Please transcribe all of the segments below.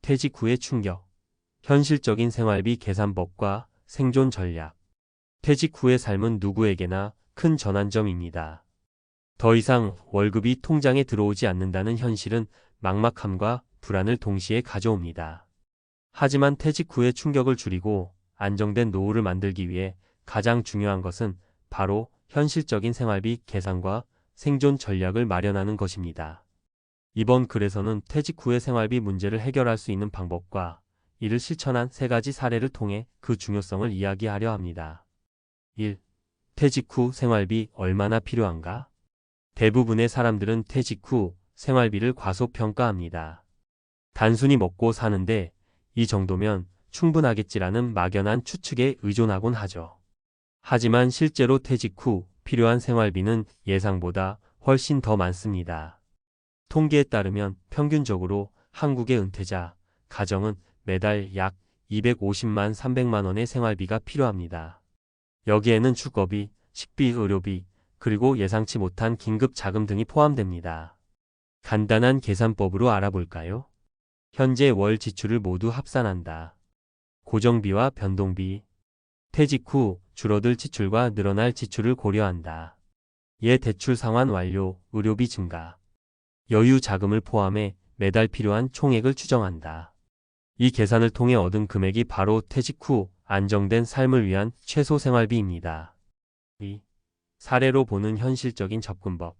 퇴직 후의 충격. 현실적인 생활비 계산법과 생존 전략. 퇴직 후의 삶은 누구에게나 큰 전환점입니다. 더 이상 월급이 통장에 들어오지 않는다는 현실은 막막함과 불안을 동시에 가져옵니다. 하지만 퇴직 후의 충격을 줄이고 안정된 노후를 만들기 위해 가장 중요한 것은 바로 현실적인 생활비 계산과 생존 전략을 마련하는 것입니다. 이번 글에서는 퇴직 후의 생활비 문제를 해결할 수 있는 방법과 이를 실천한 3가지 사례를 통해 그 중요성을 이야기하려 합니다. 1. 퇴직 후 생활비 얼마나 필요한가? 대부분의 사람들은 퇴직 후 생활비를 과소평가합니다. 단순히 먹고 사는데 이 정도면 충분하겠지라는 막연한 추측에 의존하곤 하죠. 하지만 실제로 퇴직 후 필요한 생활비는 예상보다 훨씬 더 많습니다. 통계에 따르면 평균적으로 한국의 은퇴자 가정은 매달 약 250만 300만 원의 생활비가 필요합니다. 여기에는 주거비, 식비, 의료비, 그리고 예상치 못한 긴급 자금 등이 포함됩니다. 간단한 계산법으로 알아볼까요? 현재 월 지출을 모두 합산한다. 고정비와 변동비. 퇴직 후 줄어들 지출과 늘어날 지출을 고려한다. 대출 상환 완료, 의료비 증가. 여유 자금을 포함해 매달 필요한 총액을 추정한다. 이 계산을 통해 얻은 금액이 바로 퇴직 후 안정된 삶을 위한 최소 생활비입니다. 2. 사례로 보는 현실적인 접근법.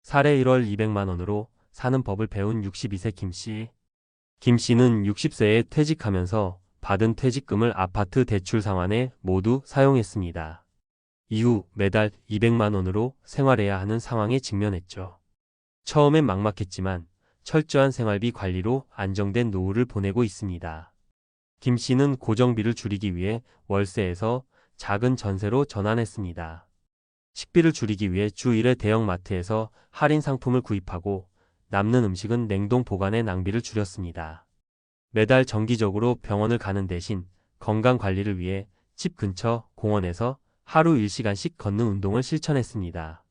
사례 1월 200만 원으로 사는 법을 배운 62세 김씨. 김씨는 60세에 퇴직하면서 받은 퇴직금을 아파트 대출 상환에 모두 사용했습니다. 이후 매달 200만 원으로 생활해야 하는 상황에 직면했죠. 처음엔 막막했지만 철저한 생활비 관리로 안정된 노후를 보내고 있습니다. 김 씨는 고정비를 줄이기 위해 월세에서 작은 전세로 전환했습니다. 식비를 줄이기 위해 주 1회 대형마트에서 할인 상품을 구입하고 남는 음식은 냉동 보관해 낭비를 줄였습니다. 매달 정기적으로 병원을 가는 대신 건강 관리를 위해 집 근처 공원에서 하루 1시간씩 걷는 운동을 실천했습니다.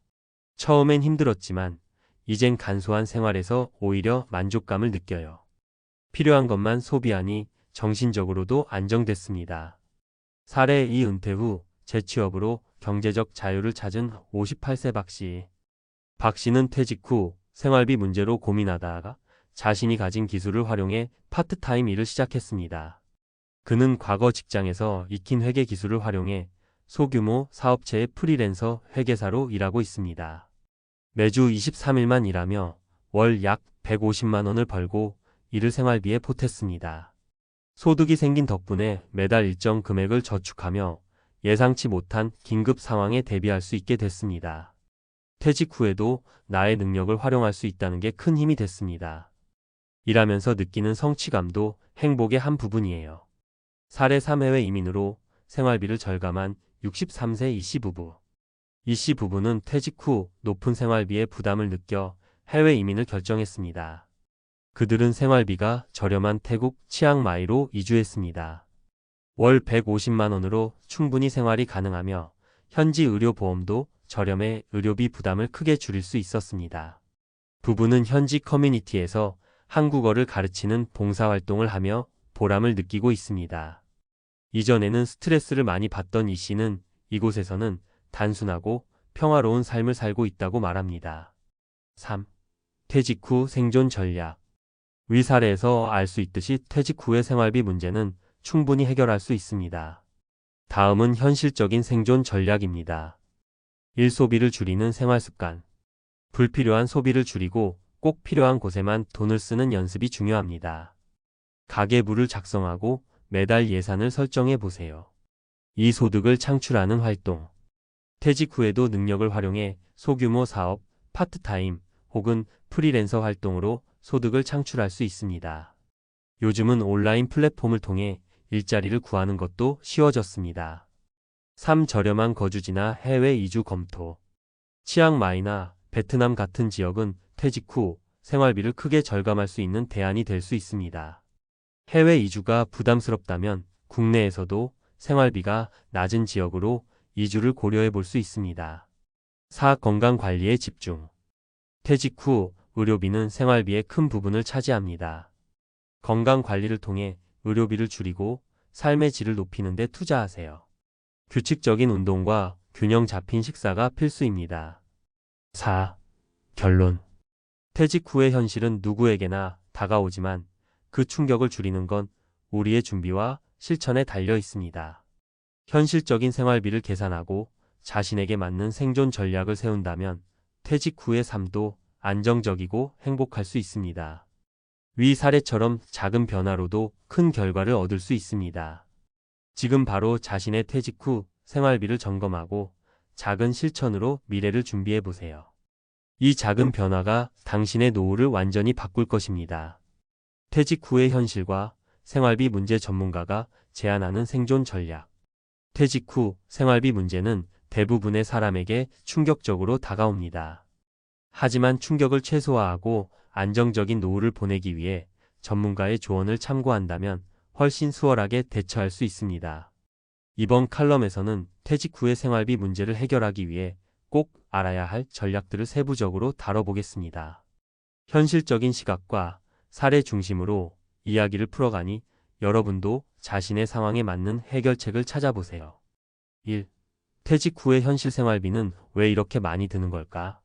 처음엔 힘들었지만 이젠 간소한 생활에서 오히려 만족감을 느껴요. 필요한 것만 소비하니 정신적으로도 안정됐습니다. 사례 2. 은퇴 후 재취업으로 경제적 자유를 찾은 58세 박 씨. 박 씨는 퇴직 후 생활비 문제로 고민하다가 자신이 가진 기술을 활용해 파트타임 일을 시작했습니다. 그는 과거 직장에서 익힌 회계 기술을 활용해 소규모 사업체의 프리랜서 회계사로 일하고 있습니다. 매주 23일만 일하며 월 약 150만 원을 벌고 이를 생활비에 보탰습니다. 소득이 생긴 덕분에 매달 일정 금액을 저축하며 예상치 못한 긴급 상황에 대비할 수 있게 됐습니다. 퇴직 후에도 나의 능력을 활용할 수 있다는 게 큰 힘이 됐습니다. 일하면서 느끼는 성취감도 행복의 한 부분이에요. 사례 3. 해외 이민으로 생활비를 절감한 63세 이씨 부부. 이씨 부부는 퇴직 후 높은 생활비에 부담을 느껴 해외 이민을 결정했습니다. 그들은 생활비가 저렴한 태국 치앙마이로 이주했습니다. 월 150만 원으로 충분히 생활이 가능하며 현지 의료보험도 저렴해 의료비 부담을 크게 줄일 수 있었습니다. 부부는 현지 커뮤니티에서 한국어를 가르치는 봉사활동을 하며 보람을 느끼고 있습니다. 이전에는 스트레스를 많이 받던 이 씨는 이곳에서는 단순하고 평화로운 삶을 살고 있다고 말합니다. 3. 퇴직 후 생존 전략. 위 사례에서 알 수 있듯이 퇴직 후의 생활비 문제는 충분히 해결할 수 있습니다. 다음은 현실적인 생존 전략입니다. 1. 소비를 줄이는 생활습관. 불필요한 소비를 줄이고 꼭 필요한 곳에만 돈을 쓰는 연습이 중요합니다. 가계부를 작성하고 매달 예산을 설정해 보세요. 2. 소득을 창출하는 활동. 퇴직 후에도 능력을 활용해 소규모 사업, 파트타임 혹은 프리랜서 활동으로 소득을 창출할 수 있습니다. 요즘은 온라인 플랫폼을 통해 일자리를 구하는 것도 쉬워졌습니다. 3. 저렴한 거주지나 해외 이주 검토. 치앙마이나 베트남 같은 지역은 퇴직 후 생활비를 크게 절감할 수 있는 대안이 될 수 있습니다. 해외 이주가 부담스럽다면 국내에서도 생활비가 낮은 지역으로 이주를 고려해 볼 수 있습니다. 4. 건강관리에 집중. 퇴직 후 의료비는 생활비의 큰 부분을 차지합니다. 건강 관리를 통해 의료비를 줄이고 삶의 질을 높이는 데 투자하세요. 규칙적인 운동과 균형 잡힌 식사가 필수입니다. 4. 결론. 퇴직 후의 현실은 누구에게나 다가오지만 그 충격을 줄이는 건 우리의 준비와 실천에 달려 있습니다. 현실적인 생활비를 계산하고 자신에게 맞는 생존 전략을 세운다면 퇴직 후의 삶도 안정적이고 행복할 수 있습니다. 위 사례처럼 작은 변화로도 큰 결과를 얻을 수 있습니다. 지금 바로 자신의 퇴직 후 생활비를 점검하고 작은 실천으로 미래를 준비해 보세요. 이 작은 변화가 당신의 노후를 완전히 바꿀 것입니다. 퇴직 후의 현실과 생활비 문제 전문가가 제안하는 생존 전략. 퇴직 후 생활비 문제는 대부분의 사람에게 충격적으로 다가옵니다. 하지만 충격을 최소화하고 안정적인 노후를 보내기 위해 전문가의 조언을 참고한다면 훨씬 수월하게 대처할 수 있습니다. 이번 칼럼에서는 퇴직 후의 생활비 문제를 해결하기 위해 꼭 알아야 할 전략들을 세부적으로 다뤄보겠습니다. 현실적인 시각과 사례 중심으로 이야기를 풀어가니 여러분도 자신의 상황에 맞는 해결책을 찾아보세요. 1. 퇴직 후의 현실 생활비는 왜 이렇게 많이 드는 걸까?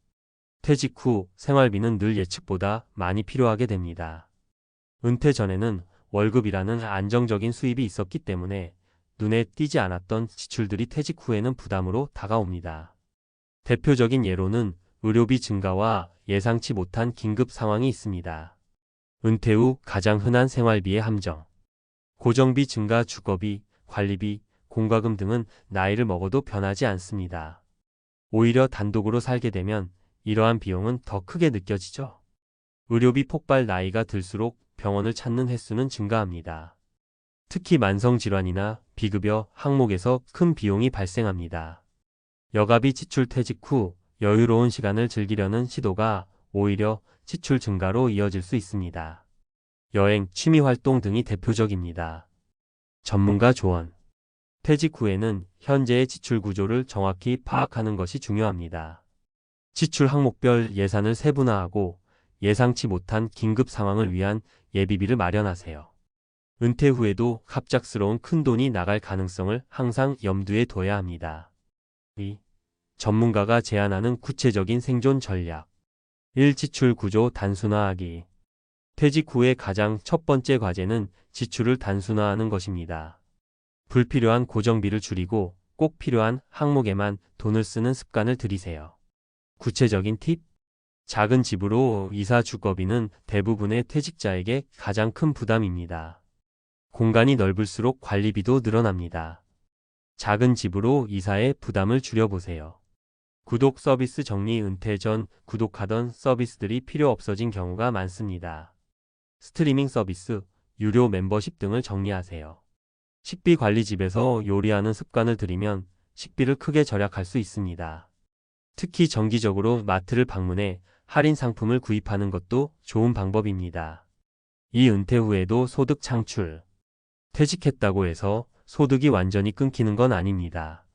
퇴직 후 생활비는 늘 예측보다 많이 필요하게 됩니다. 은퇴 전에는 월급이라는 안정적인 수입이 있었기 때문에 눈에 띄지 않았던 지출들이 퇴직 후에는 부담으로 다가옵니다. 대표적인 예로는 의료비 증가와 예상치 못한 긴급 상황이 있습니다. 은퇴 후 가장 흔한 생활비의 함정. 고정비 증가, 주거비, 관리비, 공과금 등은 나이를 먹어도 변하지 않습니다. 오히려 단독으로 살게 되면 이러한 비용은 더 크게 느껴지죠. 의료비 폭발. 나이가 들수록 병원을 찾는 횟수는 증가합니다. 특히 만성질환이나 비급여 항목에서 큰 비용이 발생합니다. 여가비 지출. 퇴직 후 여유로운 시간을 즐기려는 시도가 오히려 지출 증가로 이어질 수 있습니다. 여행, 취미활동 등이 대표적입니다. 전문가 조언. 퇴직 후에는 현재의 지출 구조를 정확히 파악하는 것이 중요합니다. 지출 항목별 예산을 세분화하고 예상치 못한 긴급 상황을 위한 예비비를 마련하세요. 은퇴 후에도 갑작스러운 큰돈이 나갈 가능성을 항상 염두에 둬야 합니다. 2. 전문가가 제안하는 구체적인 생존 전략. 1. 지출 구조 단순화하기. 퇴직 후의 가장 첫 번째 과제는 지출을 단순화하는 것입니다. 불필요한 고정비를 줄이고 꼭 필요한 항목에만 돈을 쓰는 습관을 들이세요. 구체적인 팁. 작은 집으로 이사. 주거비는 대부분의 퇴직자에게 가장 큰 부담입니다. 공간이 넓을수록 관리비도 늘어납니다. 작은 집으로 이사의 부담을 줄여보세요. 구독 서비스 정리. 은퇴 전 구독하던 서비스들이 필요 없어진 경우가 많습니다. 스트리밍 서비스, 유료 멤버십 등을 정리하세요. 식비 관리. 집에서 요리하는 습관을 들이면 식비를 크게 절약할 수 있습니다. 특히 정기적으로 마트를 방문해 할인 상품을 구입하는 것도 좋은 방법입니다. 이 은퇴 후에도 소득 창출. 퇴직했다고 해서 소득이 완전히 끊기는 건 아닙니다.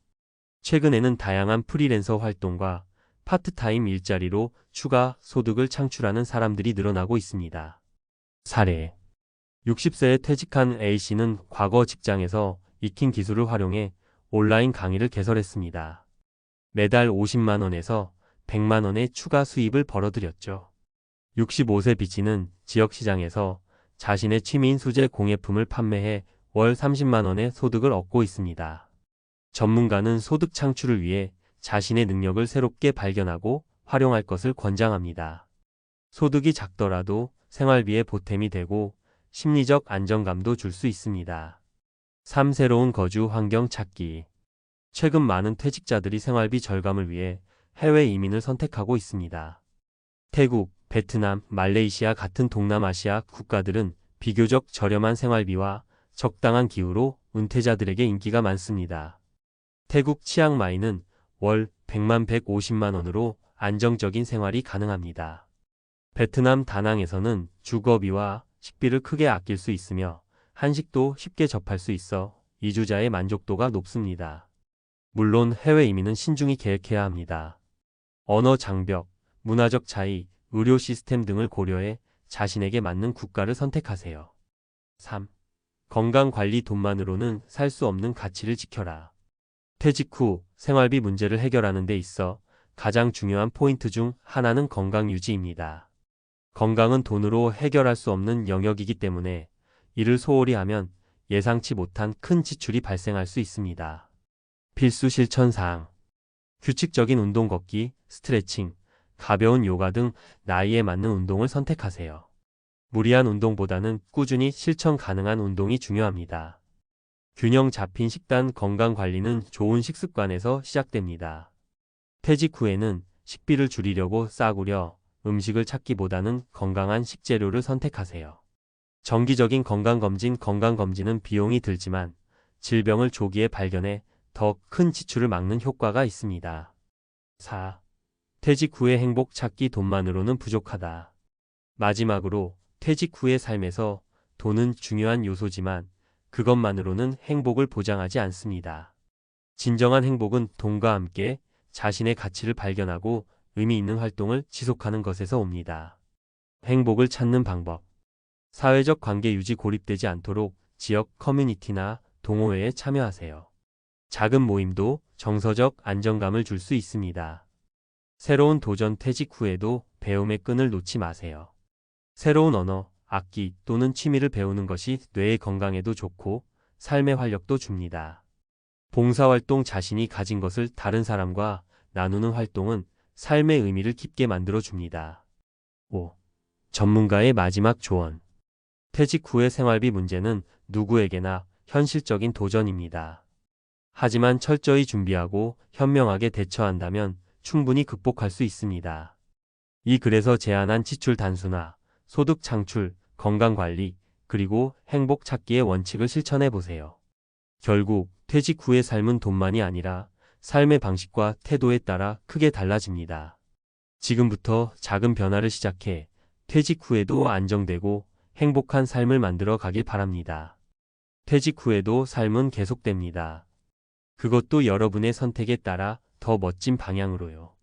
최근에는 다양한 프리랜서 활동과 파트타임 일자리로 추가 소득을 창출하는 사람들이 늘어나고 있습니다. 사례. 60세에 퇴직한 A씨는 과거 직장에서 익힌 기술을 활용해 온라인 강의를 개설했습니다. 매달 50만 원에서 100만 원의 추가 수입을 벌어들였죠. 65세 B씨는 지역시장에서 자신의 취미인 수제 공예품을 판매해 월 30만 원의 소득을 얻고 있습니다. 전문가는 소득 창출을 위해 자신의 능력을 새롭게 발견하고 활용할 것을 권장합니다. 소득이 작더라도 생활비에 보탬이 되고 심리적 안정감도 줄 수 있습니다. 3. 새로운 거주 환경 찾기. 최근 많은 퇴직자들이 생활비 절감을 위해 해외 이민을 선택하고 있습니다. 태국, 베트남, 말레이시아 같은 동남아시아 국가들은 비교적 저렴한 생활비와 적당한 기후로 은퇴자들에게 인기가 많습니다. 태국 치앙마이는 월 100만 150만 원으로 안정적인 생활이 가능합니다. 베트남 다낭에서는 주거비와 식비를 크게 아낄 수 있으며 한식도 쉽게 접할 수 있어 이주자의 만족도가 높습니다. 물론 해외 이민은 신중히 계획해야 합니다. 언어 장벽, 문화적 차이, 의료 시스템 등을 고려해 자신에게 맞는 국가를 선택하세요. 3. 건강관리 돈만으로는 살 수 없는 가치를 지켜라. 퇴직 후 생활비 문제를 해결하는 데 있어 가장 중요한 포인트 중 하나는 건강 유지입니다. 건강은 돈으로 해결할 수 없는 영역이기 때문에 이를 소홀히 하면 예상치 못한 큰 지출이 발생할 수 있습니다. 필수 실천사항. 규칙적인 운동 걷기, 스트레칭, 가벼운 요가 등 나이에 맞는 운동을 선택하세요. 무리한 운동보다는 꾸준히 실천 가능한 운동이 중요합니다. 균형 잡힌 식단 건강 관리는 좋은 식습관에서 시작됩니다. 퇴직 후에는 식비를 줄이려고 싸구려 음식을 찾기보다는 건강한 식재료를 선택하세요. 정기적인 건강검진은 비용이 들지만 질병을 조기에 발견해 더 큰 지출을 막는 효과가 있습니다. 4. 퇴직 후의 행복 찾기 돈만으로는 부족하다. 마지막으로 퇴직 후의 삶에서 돈은 중요한 요소지만 그것만으로는 행복을 보장하지 않습니다. 진정한 행복은 돈과 함께 자신의 가치를 발견하고 의미 있는 활동을 지속하는 것에서 옵니다. 행복을 찾는 방법. 사회적 관계 유지 고립되지 않도록 지역 커뮤니티나 동호회에 참여하세요. 작은 모임도 정서적 안정감을 줄 수 있습니다. 새로운 도전 퇴직 후에도 배움의 끈을 놓지 마세요. 새로운 언어, 악기 또는 취미를 배우는 것이 뇌의 건강에도 좋고 삶의 활력도 줍니다. 봉사활동 자신이 가진 것을 다른 사람과 나누는 활동은 삶의 의미를 깊게 만들어 줍니다. 5. 전문가의 마지막 조언. 퇴직 후의 생활비 문제는 누구에게나 현실적인 도전입니다. 하지만 철저히 준비하고 현명하게 대처한다면 충분히 극복할 수 있습니다. 이 글에서 제안한 지출 단순화, 소득 창출, 건강관리, 그리고 행복 찾기의 원칙을 실천해 보세요. 결국 퇴직 후의 삶은 돈만이 아니라 삶의 방식과 태도에 따라 크게 달라집니다. 지금부터 작은 변화를 시작해 퇴직 후에도 안정되고 행복한 삶을 만들어 가길 바랍니다. 퇴직 후에도 삶은 계속됩니다. 그것도 여러분의 선택에 따라 더 멋진 방향으로요.